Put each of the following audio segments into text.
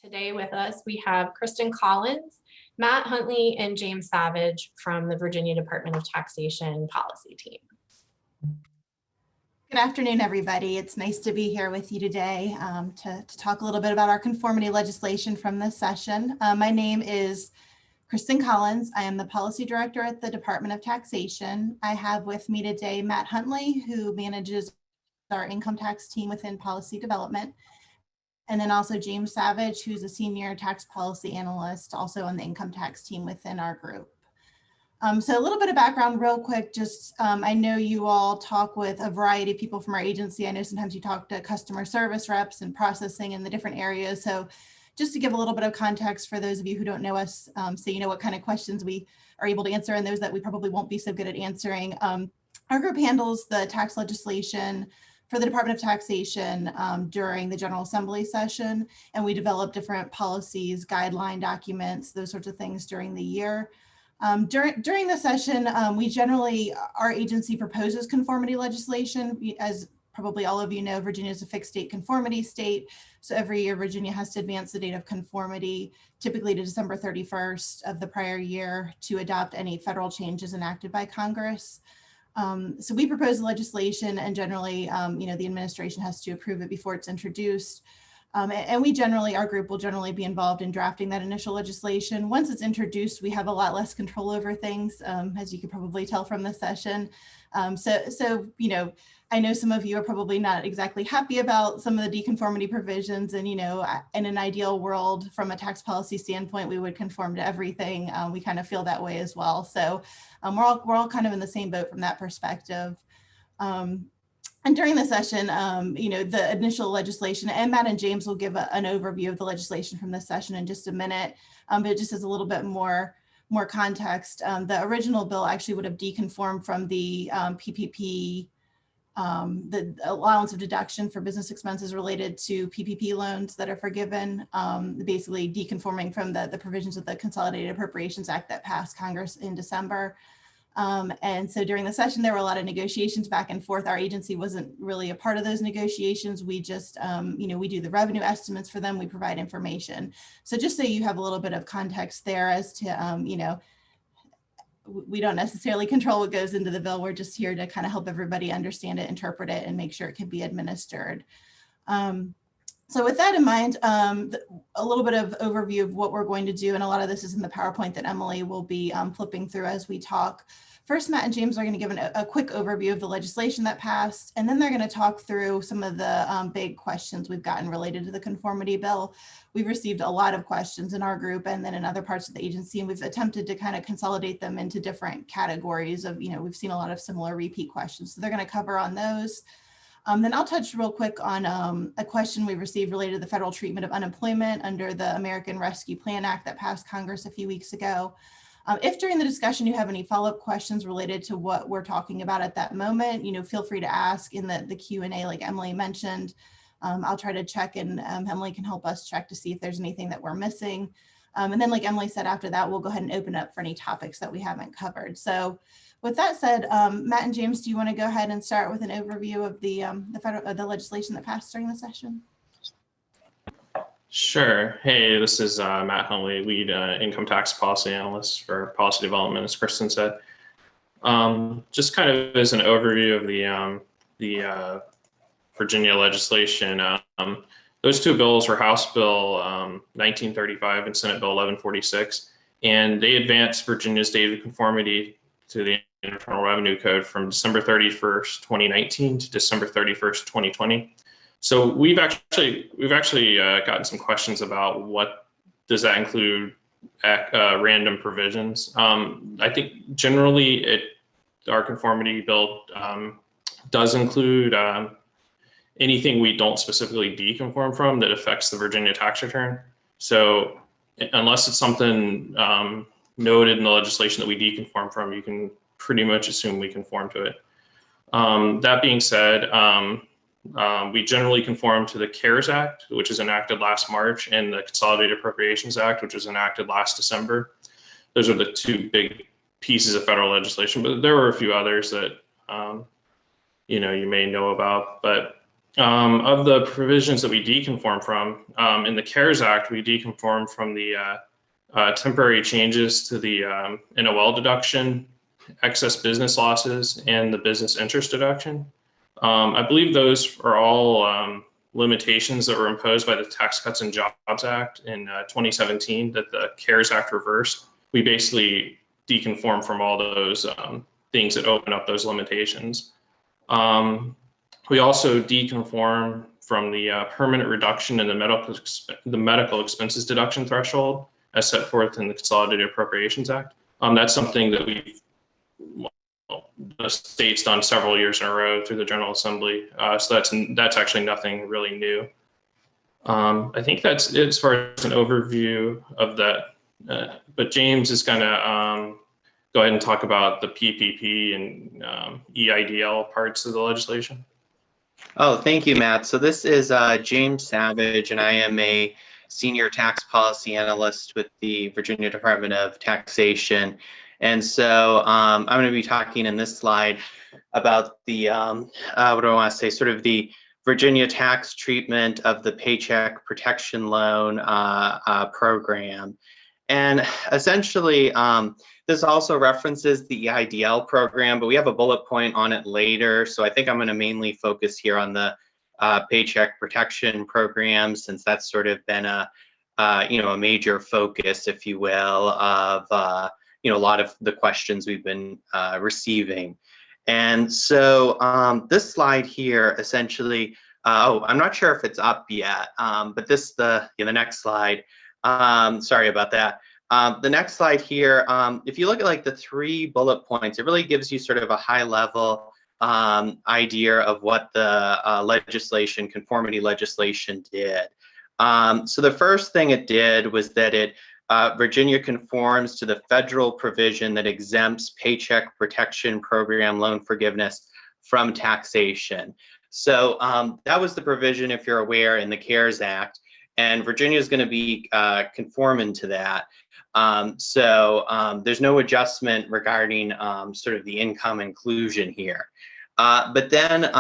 Today with us, we have Kristin Collins, Matt Huntley, and James Savage from the Virginia Department of Taxation policy team. Good afternoon, everybody. It's nice to be here with you today to talk a little bit about our conformity legislation from this session. My name is Kristin Collins. I am the policy director at the Department of Taxation. I have with me today Matt Huntley, who manages our income tax team within policy development. And then also James Savage, who's a senior tax policy analyst, also on the income tax team within our group. So a little bit of background real quick, just I know you all talk with a variety of people from our agency. I know sometimes you talk to customer service reps and processing in the different areas. So just to give a little bit of context for those of you who don't know us, so you know what kind of questions we are able to answer and those that we probably won't be so good at answering. Our group handles the tax legislation for the Department of Taxation during the General Assembly session, and we develop different policies, guideline documents, those sorts of things during the year. During the session, our agency proposes conformity legislation. As probably all of you know, Virginia is a fixed date conformity state. So every year, Virginia has to advance the date of conformity, typically to December 31st of the prior year, to adopt any federal changes enacted by Congress. So we propose the legislation, and generally, the administration has to approve it before it's introduced. And our group will generally be involved in drafting that initial legislation. Once it's introduced, we have a lot less control over things, as you can probably tell from the session. I know some of you are probably not exactly happy about some of the deconformity provisions, and in an ideal world, from a tax policy standpoint, we would conform to everything. We kind of feel that way as well. So we're all kind of in the same boat from that perspective. And during the session, the initial legislation, and Matt and James will give an overview of the legislation from this session in just a minute, but just as a little bit more context, the original bill actually would have deconformed from the PPP, the allowance of deduction for business expenses related to PPP loans that are forgiven, basically deconforming from the provisions of the Consolidated Appropriations Act that passed Congress in December. And so during the session, there were a lot of negotiations back and forth. Our agency wasn't really a part of those negotiations. We just, we do the revenue estimates for them. We provide information. So just so you have a little bit of context there as to, we don't necessarily control what goes into the bill. We're just here to kind of help everybody understand it, interpret it, and make sure it can be administered. So with that in mind, a little bit of overview of what we're going to do, and a lot of this is in the PowerPoint that Emily will be flipping through as we talk. First, Matt and James are going to give a quick overview of the legislation that passed, and then they're going to talk through some of the big questions we've gotten related to the conformity bill. We've received a lot of questions in our group and then in other parts of the agency, and we've attempted to kind of consolidate them into different categories of, we've seen a lot of similar repeat questions. So they're going to cover on those. Then I'll touch real quick on a question we received related to the federal treatment of unemployment under the American Rescue Plan Act that passed Congress a few weeks ago. If during the discussion you have any follow-up questions related to what we're talking about at that moment, feel free to ask in the Q&A like Emily mentioned. I'll try to check, and Emily can help us check to see if there's anything that we're missing. And then like Emily said, after that, we'll go ahead and open up for any topics that we haven't covered. So with that said, Matt and James, do you want to go ahead and start with an overview of the legislation that passed during the session? Sure. Hey, this is Matt Huntley, lead income tax policy analyst for policy development, as Kristin said. Just kind of as an overview of the Virginia legislation, those two bills were House Bill 1935 and Senate Bill 1146, and they advanced Virginia's date of conformity to the Internal Revenue Code from December 31st, 2019 to December 31st, 2020. So we've actually gotten some questions about what does that include random provisions. I think generally our conformity bill does include anything we don't specifically deconform from that affects the Virginia tax return. So unless it's something noted in the legislation that we deconform from, you can pretty much assume we conform to it. That being said, we generally conform to the CARES Act, which was enacted last March, and the Consolidated Appropriations Act, which was enacted last December. Those are the two big pieces of federal legislation, but there were a few others that you may know about. But Of the provisions that we deconform from, in the CARES Act, we deconform from the temporary changes to the NOL deduction, excess business losses, and the business interest deduction. I believe those are all limitations that were imposed by the Tax Cuts and Jobs Act in 2017 that the CARES Act reversed. We basically deconform from all those things that open up those limitations. We also deconform from the permanent reduction in the medical expenses deduction threshold as set forth in the Consolidated Appropriations Act. That's something that the state's done several years in a row through the General Assembly. So that's actually nothing really new. I think that's it as far as an overview of that. But James is going to go ahead and talk about the PPP and EIDL parts of the legislation. Oh, thank you, Matt. So this is James Savage, and I am a senior tax policy analyst with the Virginia Department of Taxation. And so I'm going to be talking in this slide about the, what do I want to say, sort of the Virginia tax treatment of the Paycheck Protection Loan program. And essentially, this also references the EIDL program, but we have a bullet point on it later. So I think I'm going to mainly focus here on the Paycheck Protection Program, since that's sort of been a major focus, if you will, of a lot of the questions we've been receiving. And so this slide here essentially, I'm not sure if it's up yet, but the next slide. Sorry about that. The next slide here, if you look at like the 3 bullet points, it really gives you sort of a high level idea of what the conformity legislation did. So the first thing it did was that Virginia conforms to the federal provision that exempts Paycheck Protection Program loan forgiveness from taxation. So that was the provision, if you're aware, in the CARES Act. And Virginia is going to be conforming to that. So there's no adjustment regarding sort of the income inclusion here. But then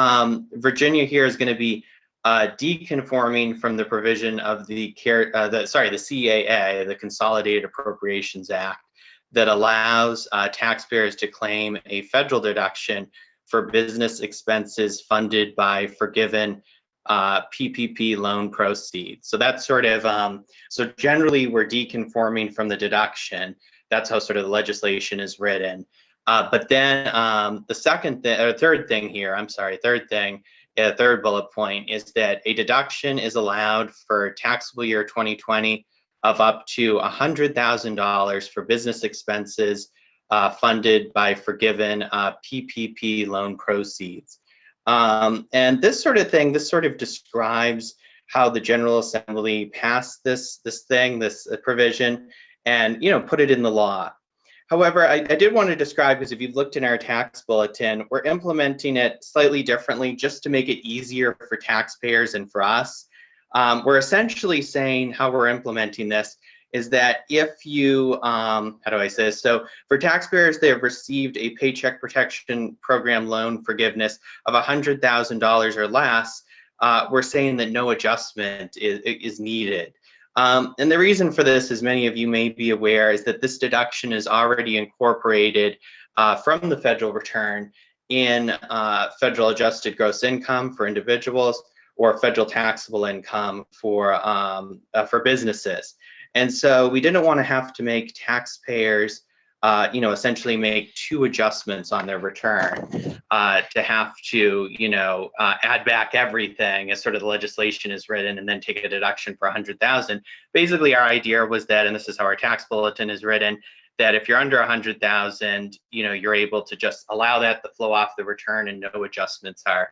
Virginia here is going to be deconforming from the provision of the CAA, the Consolidated Appropriations Act, that allows taxpayers to claim a federal deduction for business expenses funded by forgiven PPP loan proceeds. So that's sort of, so generally we're deconforming from the deduction. That's how sort of the legislation is written. But then the third bullet point is that a deduction is allowed for taxable year 2020 of up to $100,000 for business expenses funded by forgiven PPP loan proceeds. And this sort of describes how the General Assembly passed this provision and, put it in the law. However, I did want to describe, because if you've looked in our tax bulletin, we're implementing it slightly differently just to make it easier for taxpayers and for us. We're essentially saying how we're implementing this is that if you, how do I say this? So for taxpayers, they have received a Paycheck Protection Program loan forgiveness of $100,000 or less, we're saying that no adjustment is needed. And the reason for this, as many of you may be aware, is that this deduction is already incorporated from the federal return in federal adjusted gross income for individuals or federal taxable income for businesses. And so we didn't want to have to make taxpayers, essentially make 2 adjustments on their return to have to, add back everything as sort of the legislation is written and then take a deduction for $100,000. Basically, our idea was that, and this is how our tax bulletin is written, that if you're under $100,000, you're able to just allow that to flow off the return and no adjustments are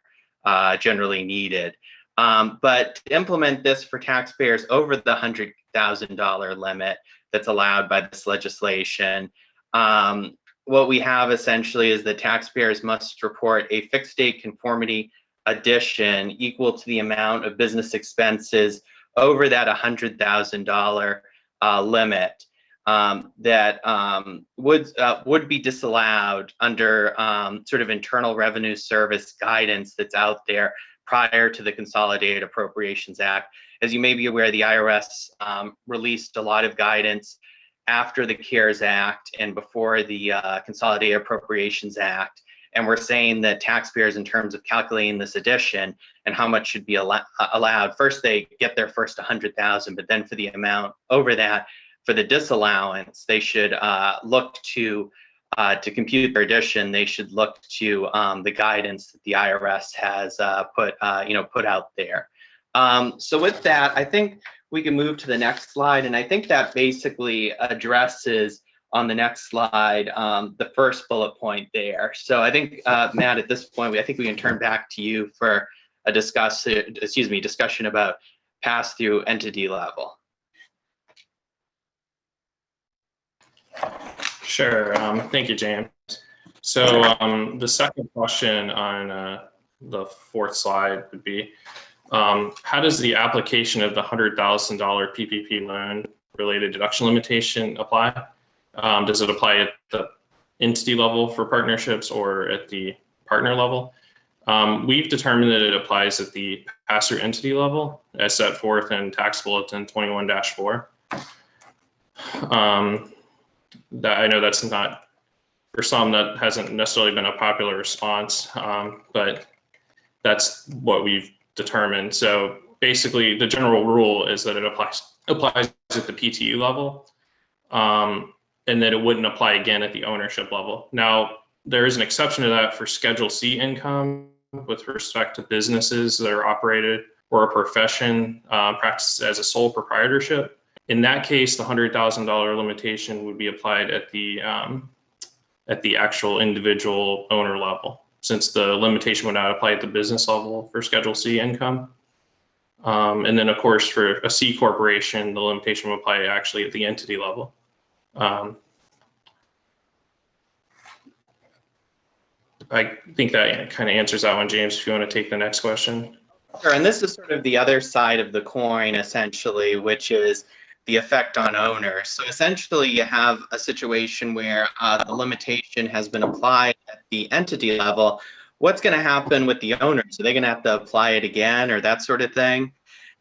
generally needed. But to implement this for taxpayers over the $100,000 limit that's allowed by this legislation, what we have essentially is that taxpayers must report a fixed date conformity addition equal to the amount of business expenses over that $100,000 limit that would be disallowed under sort of Internal Revenue Service guidance that's out there prior to the Consolidated Appropriations Act. As you may be aware, the IRS released a lot of guidance after the CARES Act and before the Consolidated Appropriations Act. And we're saying that taxpayers, in terms of calculating this addition and how much should be allowed, first they get their first 100,000, but then for the amount over that, for the disallowance, they should look to compute their addition. They should look to the guidance that the IRS has put out there. So with that, I think we can move to the next slide, and I think that basically addresses on the next slide the first bullet point there. So I think Matt, at this point, I think we can turn back to you for a discussion about pass-through entity level. Sure. Thank you, James. So the second question on the fourth slide would be, how does the application of the $100,000 PPP loan related deduction limitation apply? Does it apply at the entity level for partnerships or at the partner level? We've determined that it applies at the pass-through entity level as set forth in Tax Bulletin 21-4. That I know that's not, for some, that hasn't necessarily been a popular response, but that's what we've determined. So basically, the general rule is that it applies at the PTU level, and that it wouldn't apply again at the ownership level. Now, there is an exception to that for Schedule C income with respect to businesses that are operated or a profession practiced as a sole proprietorship. In that case, the $100,000 limitation would be applied at the actual individual owner level, since the limitation would not apply at the business level for Schedule C income. And then, of course, for a C corporation, the limitation would apply actually at the entity level. I think that kind of answers that one, James, if you want to take the next question. Sure, and this is sort of the other side of the coin, essentially, which is the effect on owners. So essentially, you have a situation where the limitation has been applied at the entity level. What's going to happen with the owners? Are they going to have to apply it again, or that sort of thing?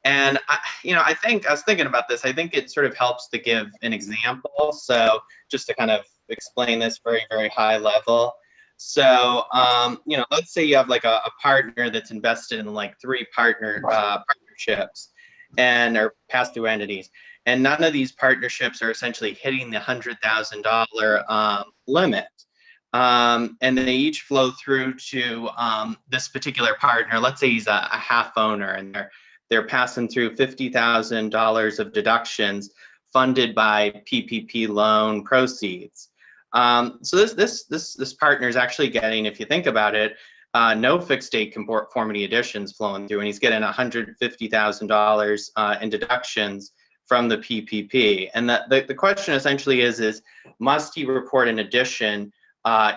And I think I was thinking about this. I think it sort of helps to give an example. So just to kind of explain this very, very high level. So let's say you have like a partner that's invested in like 3 partnerships and are pass-through entities. And none of these partnerships are essentially hitting the $100,000 limit. And they each flow through to this particular partner. Let's say he's a half owner, and they're passing through $50,000 of deductions funded by PPP loan proceeds. So this partner is actually getting, if you think about it, no fixed date conformity additions flowing through, and he's getting $150,000 in deductions from the PPP. And the question essentially is must he report an addition,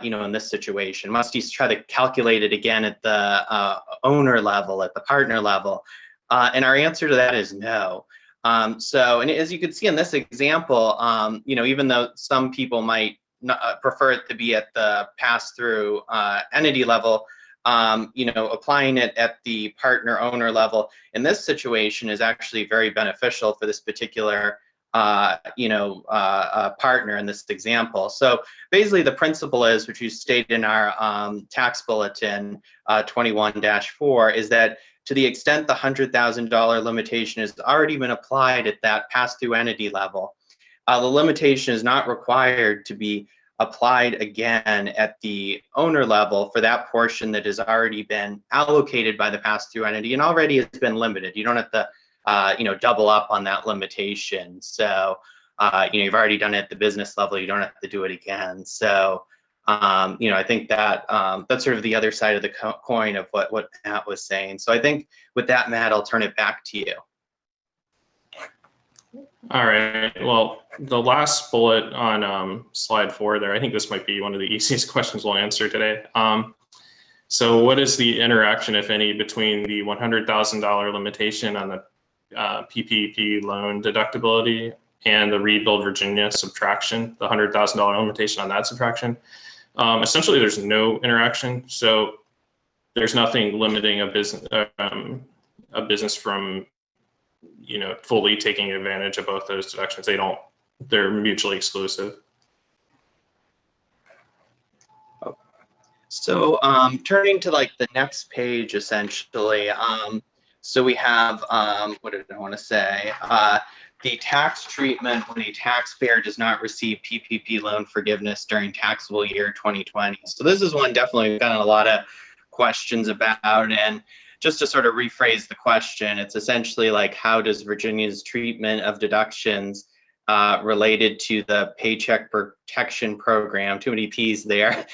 in this situation? Must he try to calculate it again at the owner level, at the partner level? And our answer to that is no. And as you can see in this example, even though some people might prefer it to be at the pass-through entity level, applying it at the partner owner level in this situation is actually very beneficial for this particular partner in this example. So basically the principle is, which you state in our tax bulletin 21-4, is that to the extent the $100,000 limitation has already been applied at that pass-through entity level, the limitation is not required to be applied again at the owner level for that portion that has already been allocated by the pass-through entity and already has been limited. You don't have to, double up on that limitation. So, you've already done it at the business level. You don't have to do it again. So, I think that that's sort of the other side of the coin of what Matt was saying. So I think with that, Matt, I'll turn it back to you. All right. Well, the last bullet on slide 4 there, I think this might be one of the easiest questions we'll answer today. So what is the interaction, if any, between the $100,000 limitation on the PPP loan deductibility and the Rebuild Virginia subtraction, the $100,000 limitation on that subtraction? Essentially, there's no interaction. So there's nothing limiting a business from, fully taking advantage of both those deductions. They're mutually exclusive. So turning to like the next page, essentially, so we have, what did I want to say? The tax treatment when a taxpayer does not receive PPP loan forgiveness during taxable year 2020. So this is one definitely we've gotten a lot of questions about. And just to sort of rephrase the question, it's essentially like, how does Virginia's treatment of deductions related to the Paycheck Protection Program, too many P's there,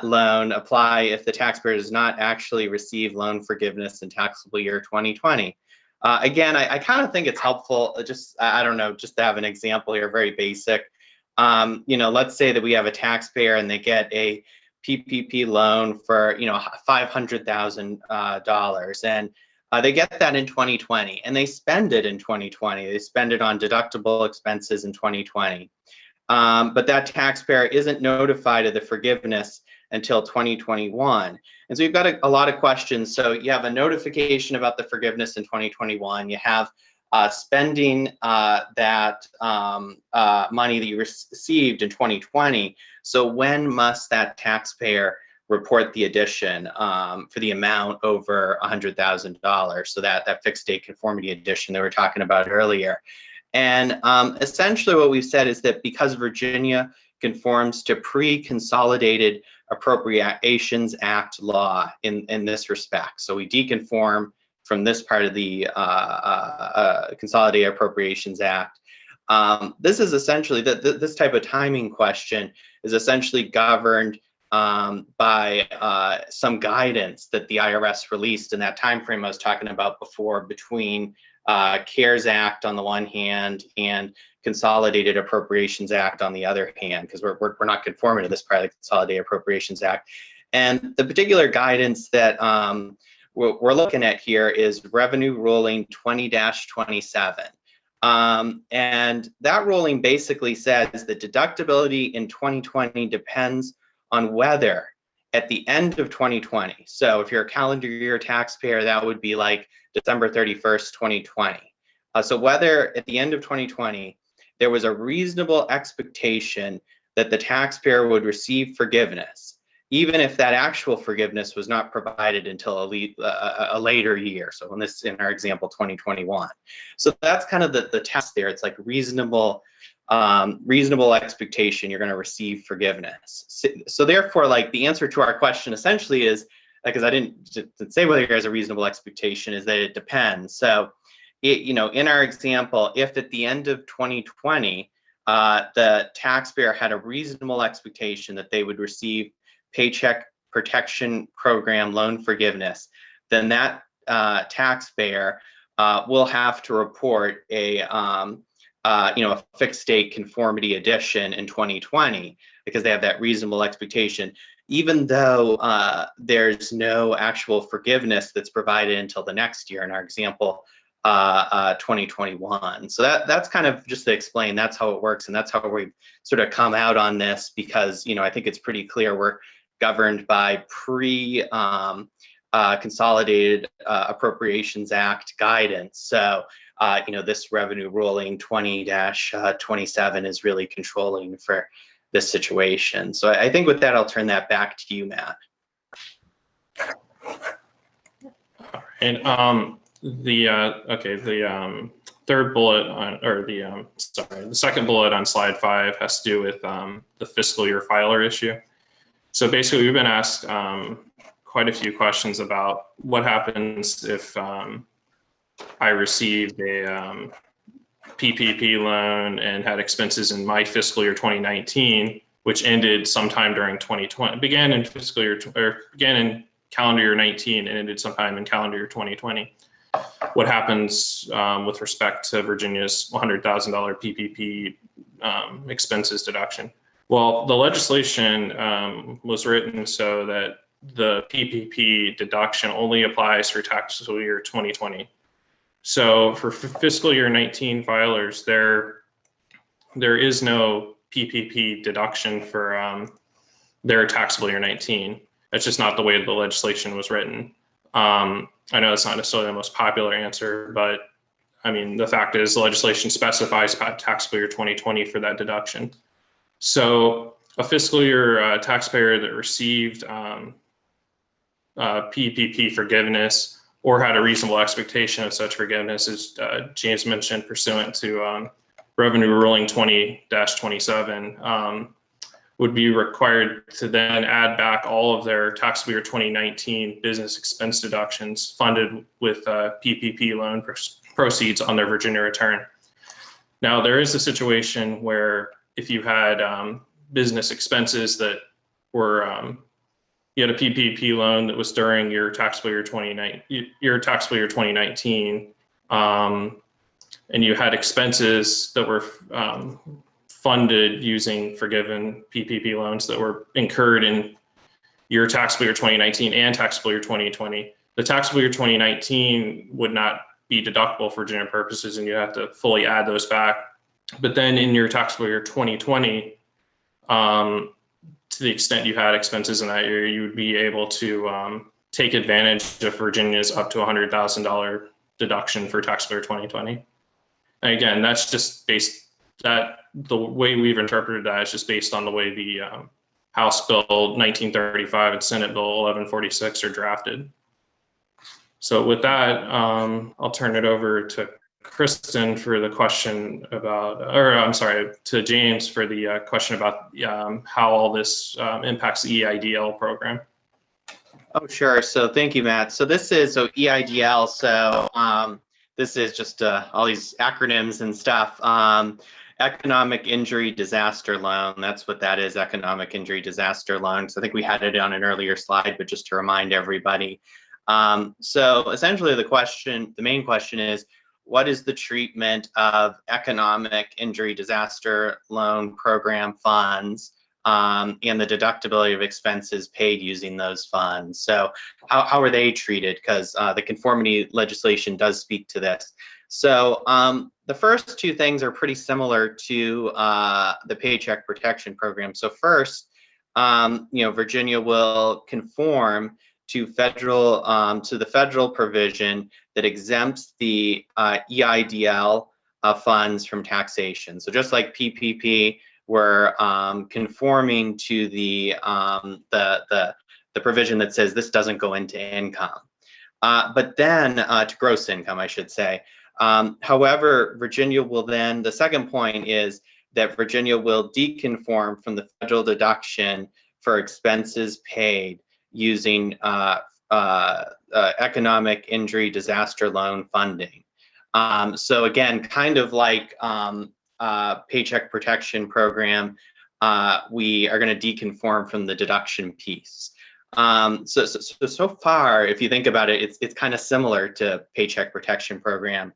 loan apply if the taxpayer does not actually receive loan forgiveness in taxable year 2020? Again, I kind of think it's helpful, just to have an example here, very basic. Let's say that we have a taxpayer and they get a PPP loan for, $500,000, and they get that in 2020 and they spend it in 2020. They spend it on deductible expenses in 2020. But that taxpayer isn't notified of the forgiveness until 2021. And so you've got a lot of questions. So you have a notification about the forgiveness in 2021. You have spending that money that you received in 2020. So when must that taxpayer report the addition for the amount over $100,000? So that fixed date conformity addition that we were talking about earlier. And essentially what we've said is that because Virginia conforms to pre-Consolidated Appropriations Act law in this respect. So we deconform from this part of the Consolidated Appropriations Act. This is essentially, this type of timing question is essentially governed by some guidance that the IRS released in that time frame I was talking about before, between CARES Act on the one hand and Consolidated Appropriations Act on the other hand, because we're not conforming to this part of the Consolidated Appropriations Act. And the particular guidance that we're looking at here is Revenue Ruling 20-27. And that ruling basically says that deductibility in 2020 depends on whether at the end of 2020, so if you're a calendar year taxpayer, that would be like December 31st, 2020. So whether at the end of 2020, there was a reasonable expectation that the taxpayer would receive forgiveness, even if that actual forgiveness was not provided until a later year. So in our example, 2021. So that's kind of the test there. It's like reasonable expectation you're going to receive forgiveness. So therefore, like, the answer to our question essentially is, because I didn't say whether there's a reasonable expectation, is that it depends. So in our example, if at the end of 2020, the taxpayer had a reasonable expectation that they would receive Paycheck Protection Program loan forgiveness, then that taxpayer will have to report a fixed date conformity addition in 2020, because they have that reasonable expectation, even though there's no actual forgiveness that's provided until the next year, in our example, 2021. So that's kind of just to explain, that's how it works, and that's how we sort of come out on this, because I think it's pretty clear we're governed by Consolidated Appropriations Act guidance. So this Revenue Ruling 20-27 is really controlling for this situation. So I think with that, I'll turn that back to you, Matt. And the third bullet the second bullet on slide 5 has to do with the fiscal year filer issue. So basically, we've been asked quite a few questions about what happens if I received a PPP loan and had expenses in my fiscal year 2019, which ended sometime during 2020, began in calendar year 19 and ended sometime in calendar year 2020. What happens with respect to Virginia's $100,000 PPP expenses deduction? Well, the legislation was written so that the PPP deduction only applies for taxable year 2020. So for fiscal year 19 filers, there is no PPP deduction for their taxable year 19. That's just not the way the legislation was written. I know it's not necessarily the most popular answer, but I mean, the fact is the legislation specifies taxable year 2020 for that deduction. So a fiscal year taxpayer that received PPP forgiveness or had a reasonable expectation of such forgiveness, as James mentioned, pursuant to Revenue Ruling 20-27, would be required to then add back all of their taxable year 2019 business expense deductions funded with PPP loan proceeds on their Virginia return. Now, there is a situation where if you had business expenses that were, you had a PPP loan that was during your taxable year 2019, and you had expenses that were funded using forgiven PPP loans that were incurred in your taxable year 2019 and taxable year 2020. The taxable year 2019 would not be deductible for Virginia purposes, and you have to fully add those back. But then in your taxable year 2020, to the extent you had expenses in that year, you would be able to take advantage of Virginia's up to $100,000 deduction for taxable year 2020. And again, that's just the way we've interpreted that is just based on the way the House Bill 1935 and Senate Bill 1146 are drafted. So with that, I'll turn it over to Kristin for the question about, or I'm sorry, to James for the question about how all this impacts the EIDL program. Oh, sure. So thank you, Matt. So this is EIDL. So this is just all these acronyms and stuff. Economic Injury Disaster Loan. That's what that is, Economic Injury Disaster Loan. So I think we had it on an earlier slide, but just to remind everybody. So essentially the main question is, what is the treatment of economic injury disaster loan program funds and the deductibility of expenses paid using those funds? So how are they treated? Because the conformity legislation does speak to this. So the first two things are pretty similar to the Paycheck Protection Program. So first, Virginia will conform to the federal provision that exempts the EIDL funds from taxation. So just like PPP, we're conforming to the provision that says this doesn't go into income, but then to gross income, I should say. However, Virginia will then, the second point is that Virginia will deconform from the federal deduction for expenses paid using economic injury disaster loan funding. So again, kind of like Paycheck Protection Program, we are going to deconform from the deduction piece. So far, if you think about it, it's kind of similar to Paycheck Protection Program.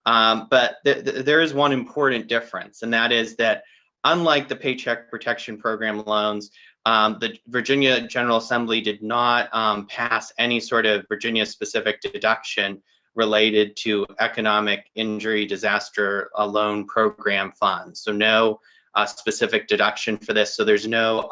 But there is one important difference, and that is that unlike the Paycheck Protection Program loans, the Virginia General Assembly did not pass any sort of Virginia-specific deduction related to economic injury disaster loan program funds. So no specific deduction for this. So there's no,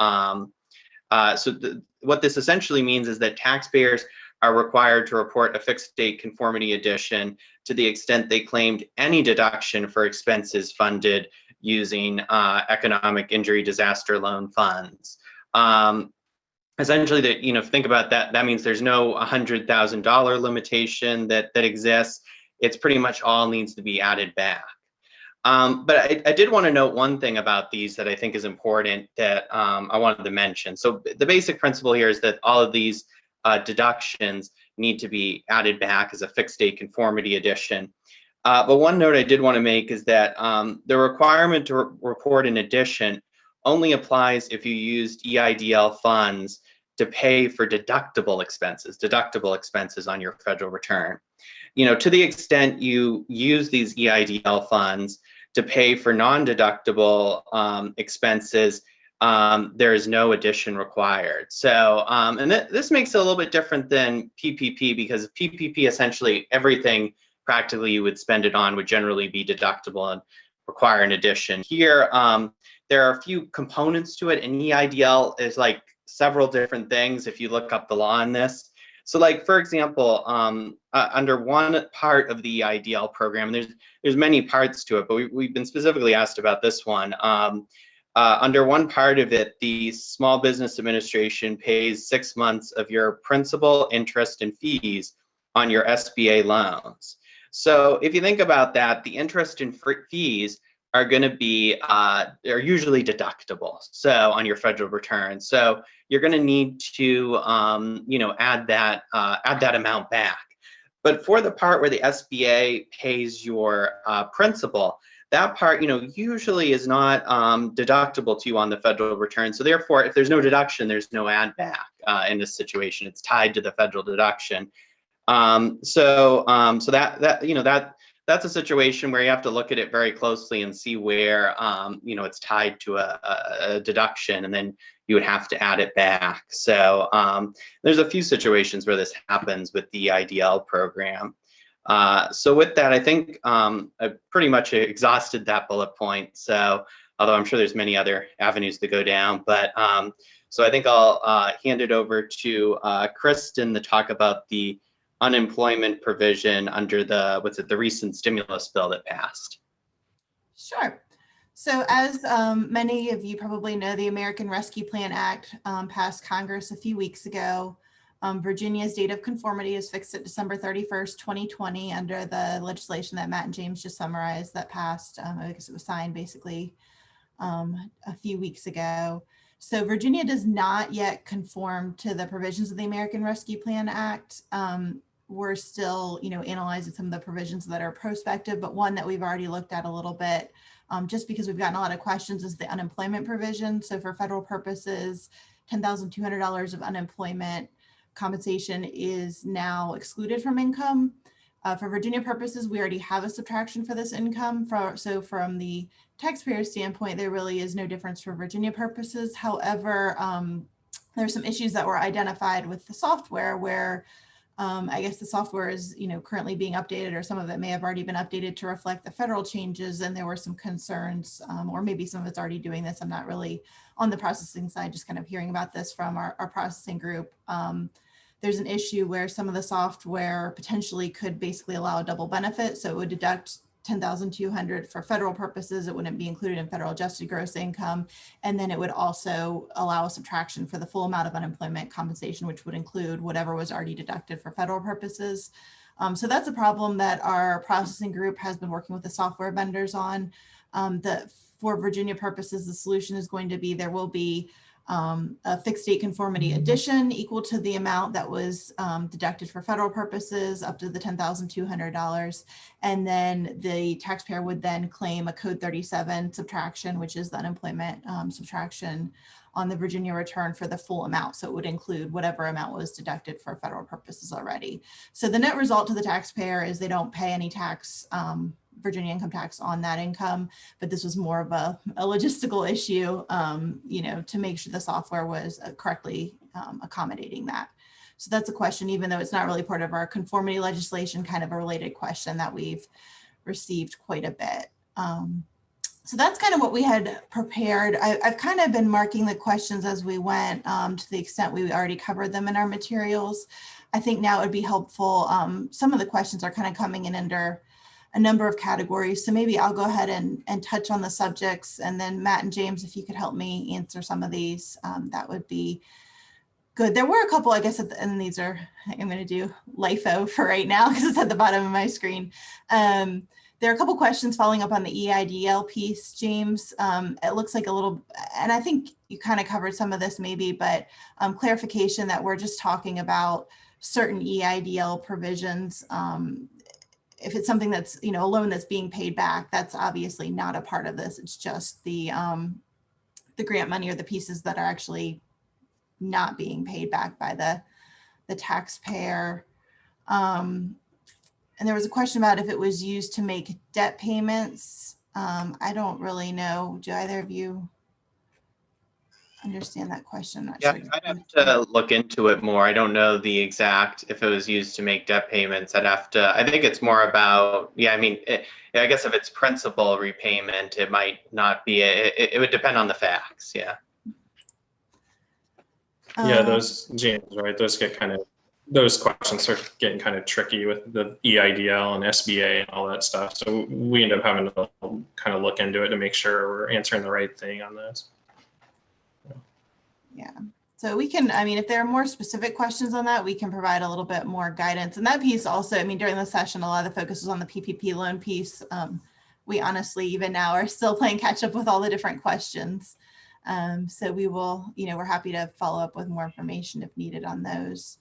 what this essentially means is that taxpayers are required to report a fixed date conformity addition to the extent they claimed any deduction for expenses funded using economic injury disaster loan funds. Essentially, if you think about that, that means there's no $100,000 limitation that exists. It's pretty much all needs to be added back. But I did want to note one thing about these that I think is important that I wanted to mention. So the basic principle here is that all of these deductions need to be added back as a fixed date conformity addition. But one note I did want to make is that the requirement to report an addition only applies if you used EIDL funds to pay for deductible expenses on your federal return. To the extent you use these EIDL funds to pay for non-deductible expenses, there is no addition required. So, and this makes it a little bit different than PPP, because PPP, essentially everything practically you would spend it on would generally be deductible and require an addition. Here, there are a few components to it, and EIDL is like several different things if you look up the law on this. So like, for example, under one part of the EIDL program, there's many parts to it, but we've been specifically asked about this one. Under one part of it, the Small Business Administration pays 6 months of your principal, interest, and fees on your SBA loans. So if you think about that, the interest and fees are going to be, they're usually deductible. So on your federal return, so you're going to need to, add that amount back. But for the part where the SBA pays your principal, that part, usually is not deductible to you on the federal return. So therefore, if there's no deduction, there's no add back in this situation. It's tied to the federal deduction. So that's a situation where you have to look at it very closely and see where, it's tied to a deduction, and then you would have to add it back. So there's a few situations where this happens with the EIDL program. So with that, I think I pretty much exhausted that bullet point. So although I'm sure there's many other avenues to go down, but so I think I'll hand it over to Kristin to talk about the unemployment provision under the recent stimulus bill that passed. Sure. So as many of you probably know, the American Rescue Plan Act passed Congress a few weeks ago. Virginia's date of conformity is fixed at December 31st, 2020 under the legislation that Matt and James just summarized that passed. I guess it was signed basically a few weeks ago. So Virginia does not yet conform to the provisions of the American Rescue Plan Act. We're still, analyzing some of the provisions that are prospective, but one that we've already looked at a little bit, just because we've gotten a lot of questions, is the unemployment provision. So for federal purposes, $10,200 of unemployment compensation is now excluded from income. For Virginia purposes, we already have a subtraction for this income. So from the taxpayer standpoint, there really is no difference for Virginia purposes. However, there's some issues that were identified with the software where I guess the software is, currently being updated, or some of it may have already been updated to reflect the federal changes. And there were some concerns, or maybe some of it's already doing this. I'm not really on the processing side, just kind of hearing about this from our processing group. There's an issue where some of the software potentially could basically allow a double benefit. So it would deduct $10,200 for federal purposes. It wouldn't be included in federal adjusted gross income. And then it would also allow a subtraction for the full amount of unemployment compensation, which would include whatever was already deducted for federal purposes. So that's a problem that our processing group has been working with the software vendors on. For Virginia purposes, the solution is going to be, there will be a fixed date conformity addition equal to the amount that was deducted for federal purposes up to the $10,200. And then the taxpayer would then claim a code 37 subtraction, which is the unemployment subtraction on the Virginia return for the full amount. So it would include whatever amount was deducted for federal purposes already. So the net result to the taxpayer is they don't pay any tax, Virginia income tax on that income, but this was more of a logistical issue, to make sure the software was correctly accommodating that. So that's a question, even though it's not really part of our conformity legislation, kind of a related question that we've received quite a bit. So that's kind of what we had prepared. I've kind of been marking the questions as we went, to the extent we already covered them in our materials. I think now it would be helpful. Some of the questions are kind of coming in under a number of categories. So maybe I'll go ahead and touch on the subjects, and then Matt and James, if you could help me answer some of these, that would be good. There were a couple, I guess, and these are, I'm going to do LIFO for right now because it's at the bottom of my screen. There are a couple questions following up on the EIDL piece, James. It looks like a little, and I think you kind of covered some of this maybe, but clarification that we're just talking about certain EIDL provisions. If it's something that's, a loan that's being paid back, that's obviously not a part of this. It's just the grant money or the pieces that are actually not being paid back by the taxpayer. And there was a question about if it was used to make debt payments. I don't really know. Do either of you understand that question? I'm not Yeah, sure. I'd have to look into it more. I don't know the exact, if it was used to make debt payments. I think it's more about, I guess if it's principal repayment, it might not be, it would depend on the facts, yeah. Yeah, those, James, right? Those questions start getting kind of tricky with the EIDL and SBA and all that stuff. So we end up having to kind of look into it to make sure we're answering the right thing on this. Yeah. So we can, I mean, if there are more specific questions on that, we can provide a little bit more guidance. And that piece also, I mean, during the session, a lot of the focus was on the PPP loan piece. We honestly, even now, are still playing catch up with all the different questions. So we will, we're happy to follow up with more information if needed on those.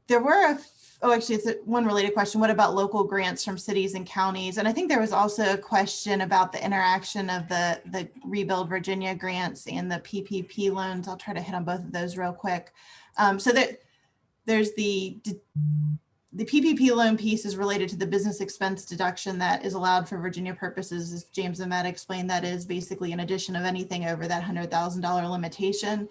There were actually, it's one related question. What about local grants from cities and counties? And I think there was also a question about the interaction of the Rebuild Virginia grants and the PPP loans. I'll try to hit on both of those real quick. So that there's the PPP loan piece is related to the business expense deduction that is allowed for Virginia purposes. As James and Matt explained, that is basically an addition of anything over that $100,000 limitation.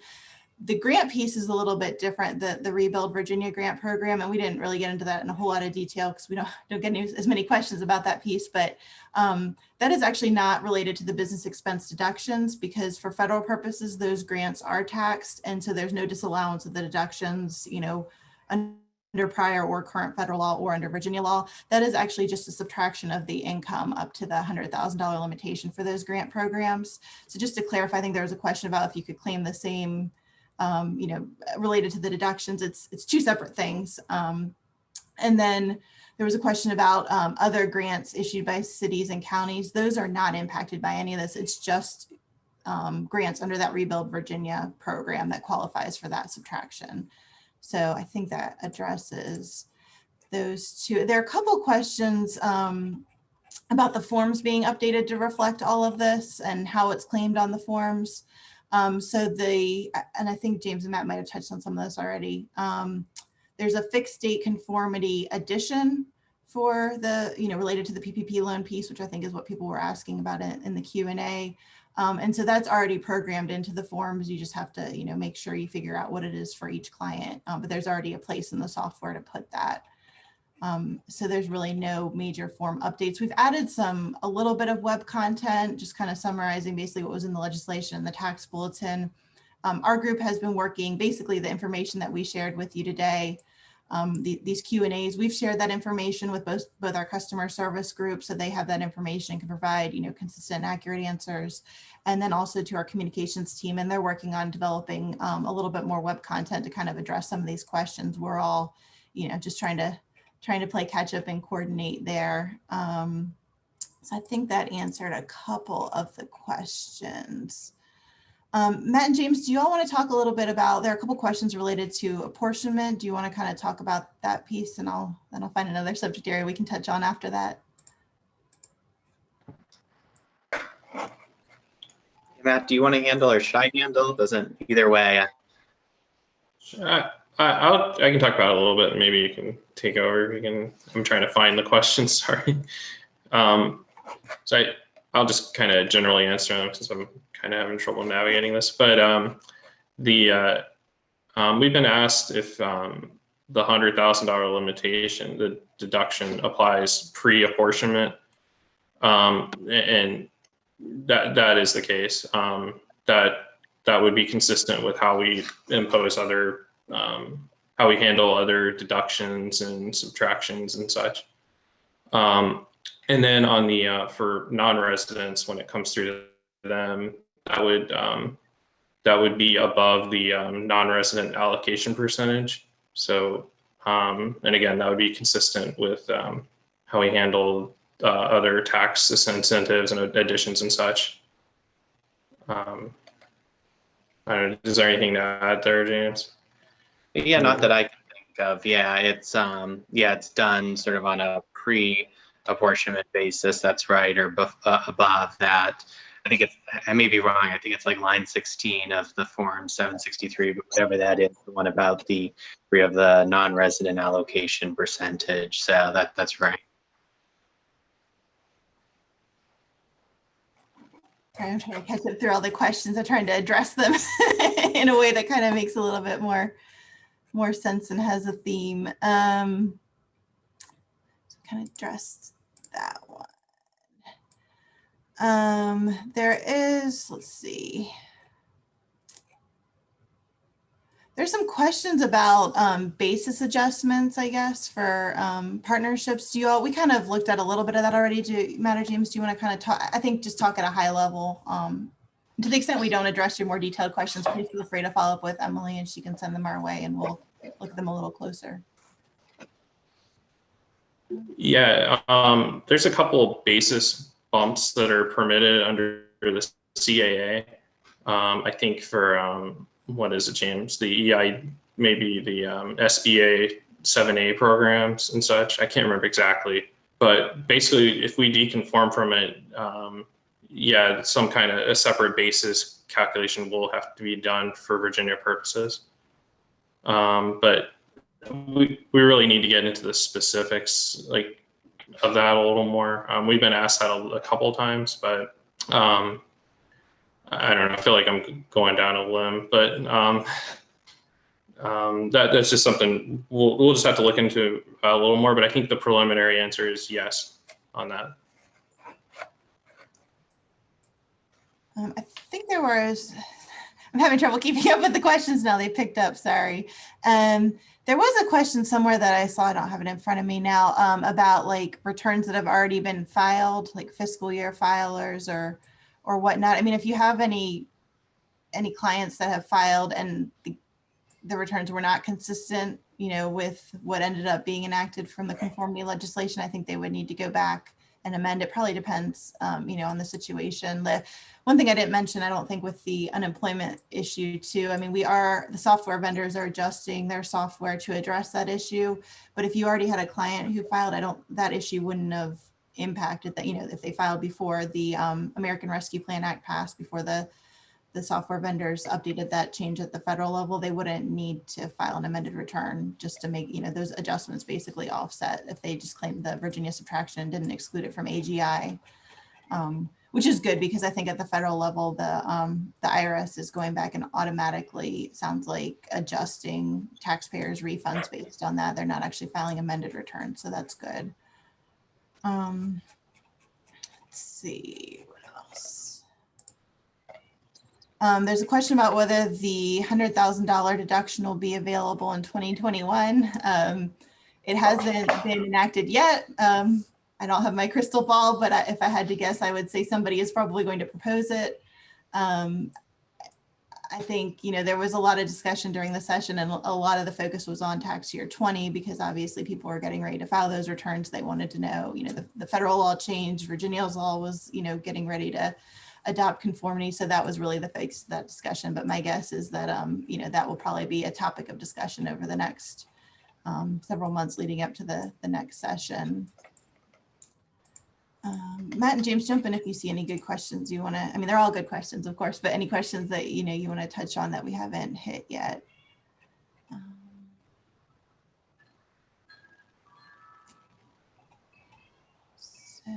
The grant piece is a little bit different, the Rebuild Virginia grant program, and we didn't really get into that in a whole lot of detail because we don't get as many questions about that piece, but that is actually not related to the business expense deductions, because for federal purposes, those grants are taxed, and so there's no disallowance of the deductions, under prior or current federal law or under Virginia law. That is actually just a subtraction of the income up to the $100,000 limitation for those grant programs. So just to clarify, I think there was a question about if you could claim the same related to the deductions. It's two separate things. And then there was a question about other grants issued by cities and counties. Those are not impacted by any of this. It's just grants under that Rebuild Virginia program that qualifies for that subtraction. So I think that addresses those two. There are a couple questions about the forms being updated to reflect all of this and how it's claimed on the forms. And I think James and Matt might have touched on some of this already. There's a fixed date conformity addition for the, related to the PPP loan piece, which I think is what people were asking about in the Q&A. And so that's already programmed into the forms. You just have to, make sure you figure out what it is for each client, but there's already a place in the software to put that. So there's really no major form updates. We've added a little bit of web content, just kind of summarizing basically what was in the legislation and the tax bulletin. Our group has been working, basically the information that we shared with you today, these Q&As, we've shared that information with both our customer service group, so they have that information and can provide, consistent and accurate answers. And then also to our communications team, and they're working on developing a little bit more web content to kind of address some of these questions. We're all, just trying to play catch up and coordinate there. So I think that answered a couple of the questions. Matt and James, do you all want to talk a little bit about, there are a couple questions related to apportionment. Do you want to kind of talk about that piece, and then I'll find another subject area we can touch on after that. Matt, do you want to handle or should I handle? Doesn't either way. I can talk about it a little bit. Maybe you can take over. I'm trying to find the questions. Sorry. So I'll just kind of generally answer them since I'm kind of having trouble navigating this. But we've been asked if the $100,000 limitation, the deduction, applies pre-apportionment, and that is the case. That would be consistent with how we impose other, how we handle other deductions and subtractions and such. And then on the for non-residents, when it comes through to them, that would be above the non-resident allocation percentage. So, and again, that would be consistent with how we handle other tax incentives and additions and such. I don't know, is there anything to add there, James? Yeah, not that I can think of. Yeah, it's done sort of on a pre-apportionment basis. That's right, or above that. I think I may be wrong. I think it's like line 16 of the form 763, but whatever that is, the one about the non-resident allocation percentage. So that's right. I'm trying to catch up through all the questions. I'm trying to address them in a way that kind of makes a little bit more sense and has a theme. So kind of addressed that one. There is, let's see. questions about basis adjustments, I guess, for partnerships. We kind of looked at a little bit of that already. Matt or James, do you want to kind of talk? I think just talk at a high level. To the extent we don't address your more detailed questions, please feel free to follow up with Emily and she can send them our way and we'll look at them a little closer. Yeah, there's a couple of basis bumps that are permitted under the CAA. I think for, what is it, James? The EI, maybe the SBA 7A programs and such. I can't remember exactly. But basically, if we deconform from it, yeah, some kind of a separate basis calculation will have to be done for Virginia purposes. But we really need to get into the specifics of that a little more. We've been asked that a couple of times, but I don't know. I feel like I'm going down a limb, but that's just something we'll just have to look into a little more. But I think the preliminary answer is yes on that. I think I'm having trouble keeping up with the questions now. They picked up, sorry. There was a question somewhere that I saw, I don't have it in front of me now, about like returns that have already been filed, like fiscal year filers or whatnot. I mean, if you have any clients that have filed and the returns were not consistent, with what ended up being enacted from the conformity legislation, I think they would need to go back and amend. It probably depends, on the situation. The one thing I didn't mention, I don't think, with the unemployment issue too. I mean, the software vendors are adjusting their software to address that issue. But if you already had a client who filed, that issue wouldn't have impacted that, if they filed before the American Rescue Plan Act passed, before the software vendors updated that change at the federal level, they wouldn't need to file an amended return just to make, those adjustments basically offset if they just claimed the Virginia subtraction and didn't exclude it from AGI, which is good because I think at the federal level, the IRS is going back and automatically, sounds like, adjusting taxpayers' refunds based on that. They're not actually filing amended returns, so that's good. Let's see, what else? There's a question about whether the $100,000 deduction will be available in 2021. It hasn't been enacted yet. I don't have my crystal ball, but if I had to guess, I would say somebody is probably going to propose it. I think, there was a lot of discussion during the session and a lot of the focus was on tax year 20 because obviously people were getting ready to file those returns. They wanted to know, the federal law changed, Virginia's law was, getting ready to adopt conformity. So that was really the focus of that discussion. But my guess is that, that will probably be a topic of discussion over the next several months leading up to the next session. Matt and James, jump in if you see any good questions you want to, I mean, they're all good questions, of course, but any questions that, you want to touch on that we haven't hit yet. So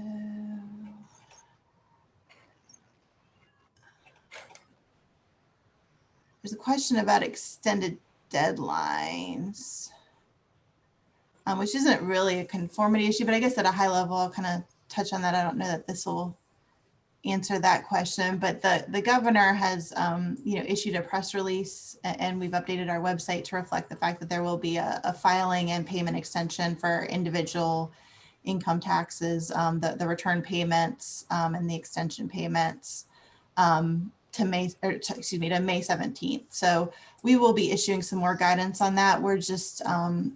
there's a question about extended deadlines, which isn't really a conformity issue, but I guess at a high level, I'll kind of touch on that. I don't know that this will answer that question, but the governor has, issued a press release and we've updated our website to reflect the fact that there will be a filing and payment extension for individual income taxes, the return payments and the extension payments to May 17th. So we will be issuing some more guidance on that. We're just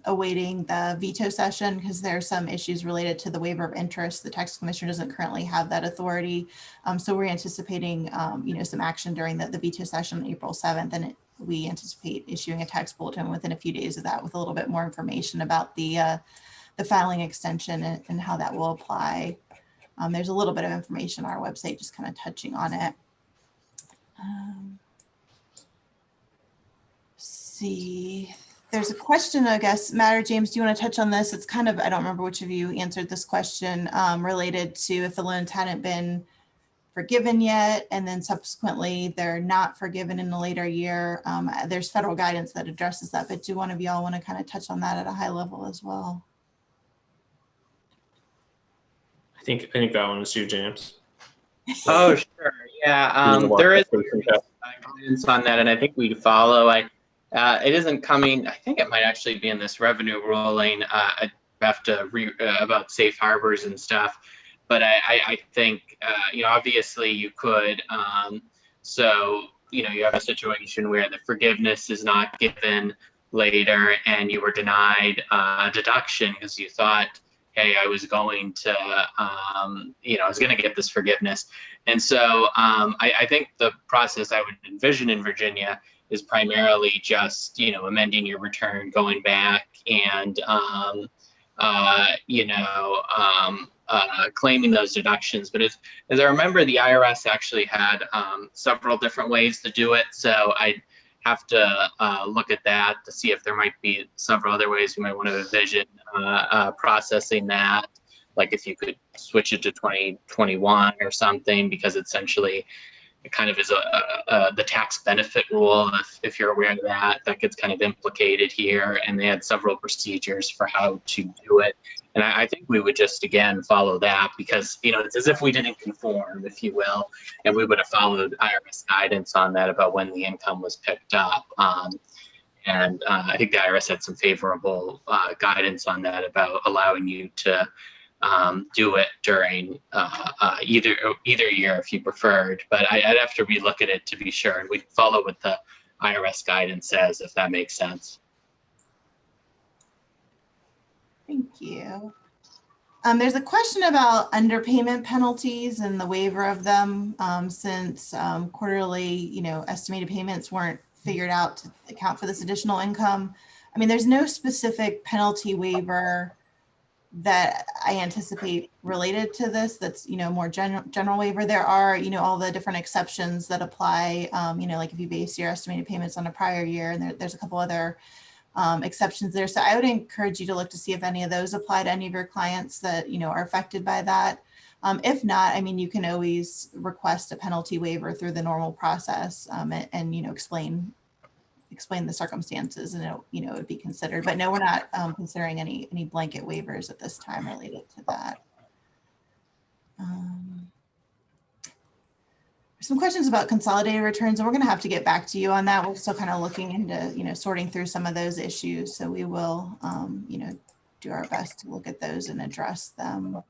awaiting the veto session because there are some issues related to the waiver of interest. The tax commissioner doesn't currently have that authority. So we're anticipating, some action during the veto session on April 7th. And we anticipate issuing a tax bulletin within a few days of that with a little bit more information about the filing extension and how that will apply. There's a little bit of information on our website, just kind of touching on it. See, there's a question, I guess, Matt or James, do you want to touch on this? It's kind of, I don't remember which of you answered this question, related to if the loans hadn't been forgiven yet, and then subsequently they're not forgiven in a later year. There's federal guidance that addresses that, but do one of y'all want to kind of touch on that at a high level as well? I think that one is you, James. Oh, sure. Yeah, there is guidance on that, and I think we follow. I It isn't coming. I think it might actually be in this revenue ruling. I have to about safe harbors and stuff. But I think, obviously you could. So, you have a situation where the forgiveness is not given later and you were denied deduction because you thought, hey, I was going to, I was going to get this forgiveness. And so I think the process I would envision in Virginia is primarily just, amending your return, going back and, claiming those deductions. But as I remember, the IRS actually had several different ways to do it. So I have to look at that to see if there might be several other ways we might want to envision processing that. Like if you could switch it to 2021 or something, because essentially it kind of is the tax benefit rule, if you're aware of that gets kind of implicated here, and they had several procedures for how to do it. And I think we would just, again, follow that because, it's as if we didn't conform, if you will, and we would have followed IRS guidance on that about when the income was picked up. And I think the IRS had some favorable guidance on that about allowing you to do it during either year if you preferred. But I'd have to relook at it to be sure, and we'd follow what the IRS guidance says, if that makes sense. Thank you. There's a question about underpayment penalties and the waiver of them since quarterly, estimated payments weren't figured out to account for this additional income. I mean, there's no specific penalty waiver that I anticipate related to this. That's, more general waiver. There are, all the different exceptions that apply, like if you base your estimated payments on a prior year, and there's a couple other exceptions there. So I would encourage you to look to see if any of those apply to any of your clients that, are affected by that. If not, I mean, you can always request a penalty waiver through the normal process and explain the circumstances, and it would be considered. But no, we're not considering any blanket waivers at this time related to that. Some questions about consolidated returns, and we're going to have to get back to you on that. We're still kind of looking into, sorting through some of those issues. So we will, do our best to look at those and address them.